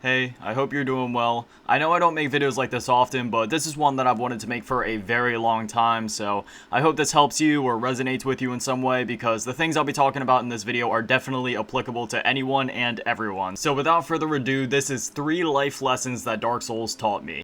Hey, I hope you're doing well. I know I don't make videos like this often, but this is one that I've wanted to make for a very long time, so I hope this helps you or resonates with you in some way because the things I'll be talking about in this video are definitely applicable to anyone and everyone. So without further ado, this is 3 life lessons that Dark Souls taught me.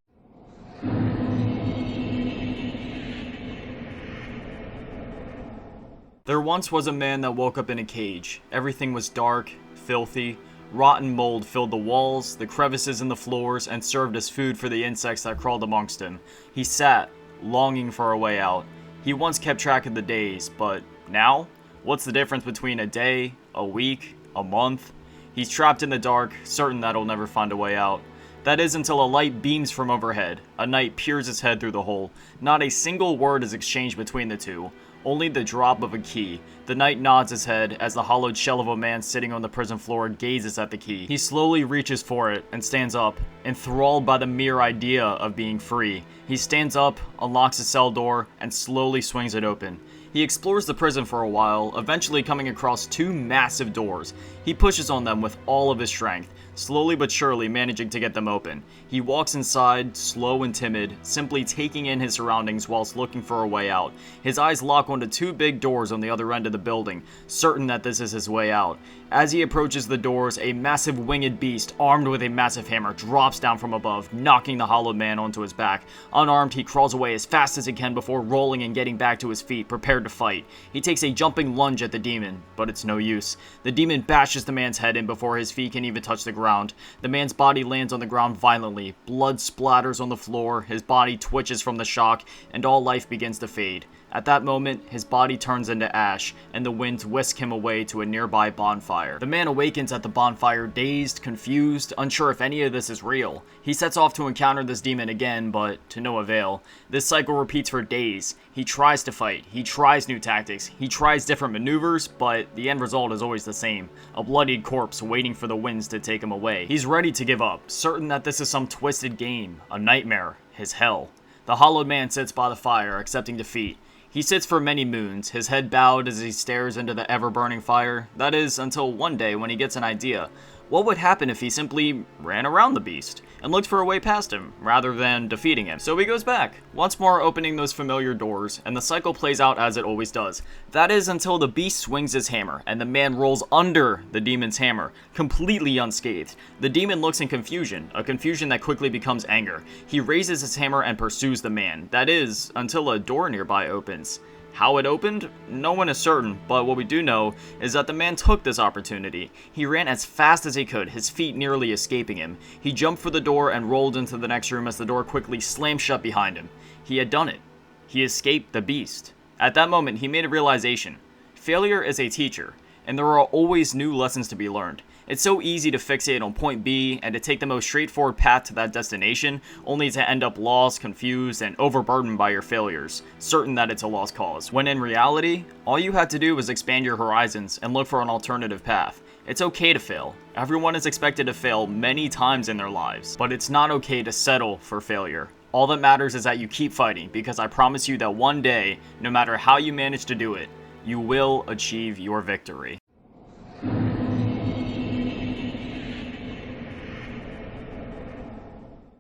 There once was a man that woke up in a cage. Everything was dark, filthy. Rotten mold filled the walls, the crevices in the floors, and served as food for the insects that crawled amongst him. He sat, longing for a way out. He once kept track of the days, but now? What's the difference between a day, a week, a month? He's trapped in the dark, certain that he'll never find a way out. That is until a light beams from overhead. A knight peers his head through the hole. Not a single word is exchanged between the two. Only the drop of a key. The knight nods his head as the hollowed shell of a man sitting on the prison floor gazes at the key. He slowly reaches for it and stands up, enthralled by the mere idea of being free. He stands up, unlocks the cell door, and slowly swings it open. He explores the prison for a while, eventually coming across 2 massive doors. He pushes on them with all of his strength, slowly but surely managing to get them open. He walks inside, slow and timid, simply taking in his surroundings whilst looking for a way out. His eyes lock onto 2 big doors on the other end of the building, certain that this is his way out. As he approaches the doors, a massive winged beast, armed with a massive hammer, drops down from above, knocking the hollowed man onto his back. Unarmed, he crawls away as fast as he can before rolling and getting back to his feet, prepared to fight. He takes a jumping lunge at the demon, but it's no use. The demon bashes the man's head in before his feet can even touch the ground. The man's body lands on the ground violently. Blood splatters on the floor, his body twitches from the shock, and all life begins to fade. At that moment, his body turns into ash, and the winds whisk him away to a nearby bonfire. The man awakens at the bonfire, dazed, confused, unsure if any of this is real. He sets off to encounter this demon again, but to no avail. This cycle repeats for days. He tries to fight, he tries new tactics, he tries different maneuvers, but the end result is always the same. A bloodied corpse waiting for the winds to take him away. He's ready to give up, certain that this is some twisted game, a nightmare, his hell. The hollowed man sits by the fire, accepting defeat. He sits for many moons, his head bowed as he stares into the ever-burning fire. That is, until one day when he gets an idea. What would happen if he simply ran around the beast and looked for a way past him, rather than defeating him? So he goes back, once more opening those familiar doors, and the cycle plays out as it always does. That is until the beast swings his hammer, and the man rolls under the demon's hammer, completely unscathed. The demon looks in confusion, a confusion that quickly becomes anger. He raises his hammer and pursues the man. That is, until a door nearby opens. How it opened? No one is certain, but what we do know is that the man took this opportunity. He ran as fast as he could, his feet nearly escaping him. He jumped for the door and rolled into the next room as the door quickly slammed shut behind him. He had done it. He escaped the beast. At that moment, he made a realization. Failure is a teacher, and there are always new lessons to be learned. It's so easy to fixate on point B and to take the most straightforward path to that destination, only to end up lost, confused, and overburdened by your failures, certain that it's a lost cause. When in reality, all you had to do was expand your horizons and look for an alternative path. It's okay to fail. Everyone is expected to fail many times in their lives, but it's not okay to settle for failure. All that matters is that you keep fighting, because I promise you that one day, no matter how you manage to do it, you will achieve your victory.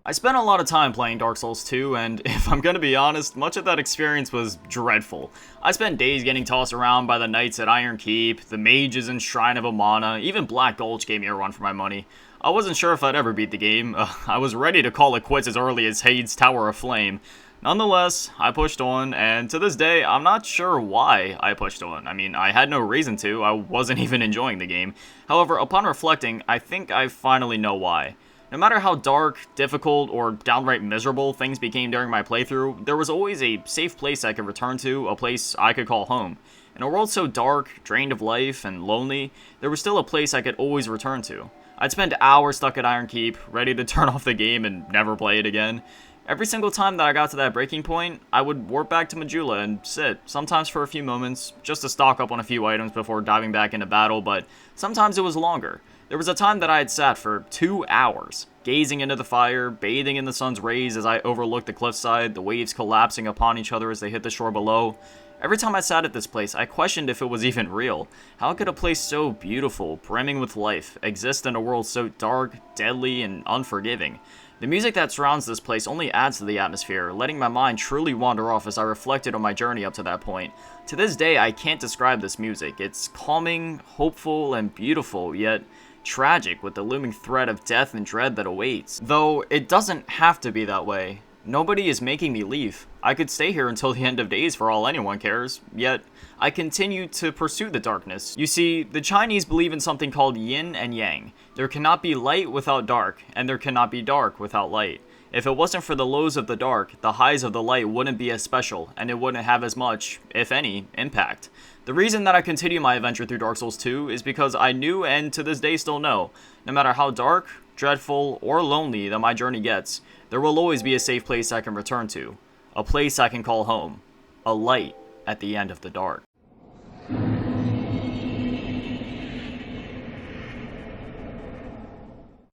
I spent a lot of time playing Dark Souls 2, and if I'm gonna be honest, much of that experience was dreadful. I spent days getting tossed around by the knights at Iron Keep, the mages in Shrine of Amana, even Black Gulch gave me a run for my money. I wasn't sure if I'd ever beat the game. I was ready to call it quits as early as Hades' Tower of Flame. Nonetheless, I pushed on, and to this day, I'm not sure why I pushed on. I mean, I had no reason to, I wasn't even enjoying the game. However, upon reflecting, I think I finally know why. No matter how dark, difficult, or downright miserable things became during my playthrough, there was always a safe place I could return to, a place I could call home. In a world so dark, drained of life, and lonely, there was still a place I could always return to. I'd spend hours stuck at Iron Keep, ready to turn off the game and never play it again. Every single time that I got to that breaking point, I would warp back to Majula and sit, sometimes for a few moments, just to stock up on a few items before diving back into battle, but sometimes it was longer. There was a time that I had sat for 2 hours, gazing into the fire, bathing in the sun's rays as I overlooked the cliffside, the waves collapsing upon each other as they hit the shore below. Every time I sat at this place, I questioned if it was even real. How could a place so beautiful, brimming with life, exist in a world so dark, deadly, and unforgiving? The music that surrounds this place only adds to the atmosphere, letting my mind truly wander off as I reflected on my journey up to that point. To this day, I can't describe this music. It's calming, hopeful, and beautiful, yet tragic with the looming threat of death and dread that awaits. Though it doesn't have to be that way. Nobody is making me leave. I could stay here until the end of days for all anyone cares, yet I continue to pursue the darkness. You see, the Chinese believe in something called yin and yang. There cannot be light without dark, and there cannot be dark without light. If it wasn't for the lows of the dark, the highs of the light wouldn't be as special, and it wouldn't have as much, if any, impact. The reason that I continue my adventure through Dark Souls 2 is because I knew and to this day still know, no matter how dark, dreadful, or lonely that my journey gets, there will always be a safe place I can return to. A place I can call home. A light at the end of the dark.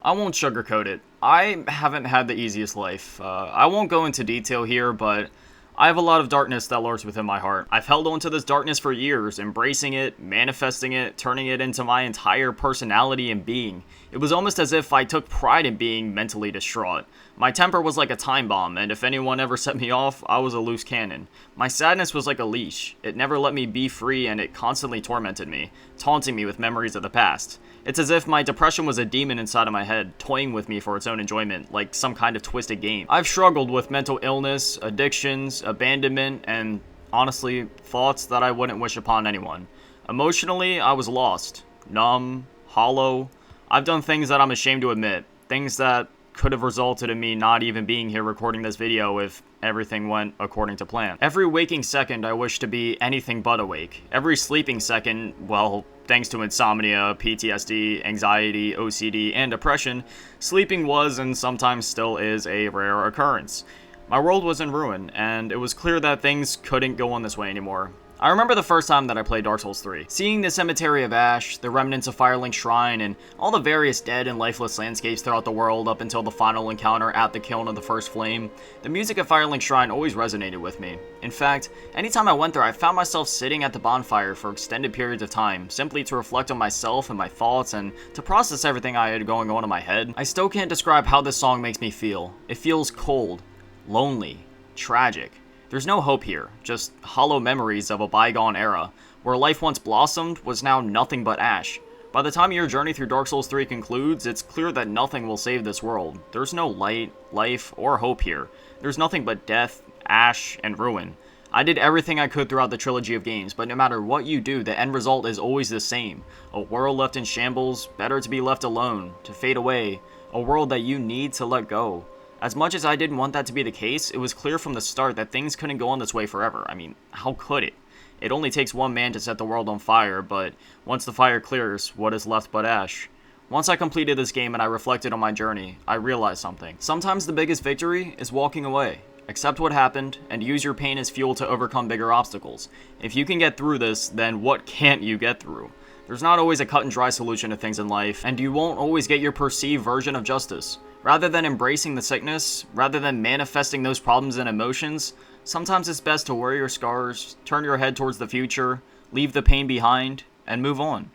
I won't sugarcoat it. I haven't had the easiest life. I won't go into detail here, but I have a lot of darkness that lurks within my heart. I've held on to this darkness for years, embracing it, manifesting it, turning it into my entire personality and being. It was almost as if I took pride in being mentally distraught. My temper was like a time bomb, and if anyone ever set me off, I was a loose cannon. My sadness was like a leash. It never let me be free, and it constantly tormented me, taunting me with memories of the past. It's as if my depression was a demon inside of my head, toying with me for its own enjoyment, like some kind of twisted game. I've struggled with mental illness, addictions, abandonment, and, honestly, thoughts that I wouldn't wish upon anyone. Emotionally, I was lost, numb, hollow. I've done things that I'm ashamed to admit, things that could have resulted in me not even being here recording this video if everything went according to plan. Every waking second I wish to be anything but awake. Every sleeping second, well, thanks to insomnia, PTSD, anxiety, OCD, and depression, sleeping was and sometimes still is a rare occurrence. My world was in ruin, and it was clear that things couldn't go on this way anymore. I remember the first time that I played Dark Souls 3. Seeing the Cemetery of Ash, the remnants of Firelink Shrine, and all the various dead and lifeless landscapes throughout the world up until the final encounter at the Kiln of the First Flame, the music of Firelink Shrine always resonated with me. In fact, anytime I went there, I found myself sitting at the bonfire for extended periods of time, simply to reflect on myself and my thoughts and to process everything I had going on in my head. I still can't describe how this song makes me feel. It feels cold, lonely, tragic. There's no hope here, just hollow memories of a bygone era, where life once blossomed was now nothing but ash. By the time your journey through Dark Souls 3 concludes, it's clear that nothing will save this world. There's no light, life, or hope here. There's nothing but death, ash, and ruin. I did everything I could throughout the trilogy of games, but no matter what you do, the end result is always the same. A world left in shambles, better to be left alone, to fade away, a world that you need to let go. As much as I didn't want that to be the case, it was clear from the start that things couldn't go on this way forever. I mean, how could it? It only takes one man to set the world on fire, but once the fire clears, what is left but ash? Once I completed this game and I reflected on my journey, I realized something. Sometimes the biggest victory is walking away. Accept what happened, and use your pain as fuel to overcome bigger obstacles. If you can get through this, then what can't you get through? There's not always a cut and dry solution to things in life, and you won't always get your perceived version of justice. Rather than embracing the sickness, rather than manifesting those problems and emotions, sometimes it's best to wear your scars, turn your head towards the future, leave the pain behind, and move on.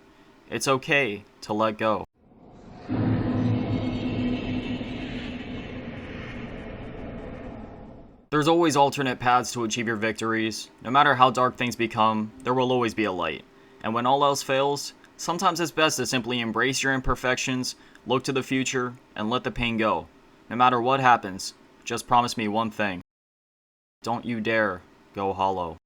It's okay to let go. There's always alternate paths to achieve your victories. No matter how dark things become, there will always be a light. And when all else fails, sometimes it's best to simply embrace your imperfections, look to the future, and let the pain go. No matter what happens, just promise me one thing. Don't you dare go hollow.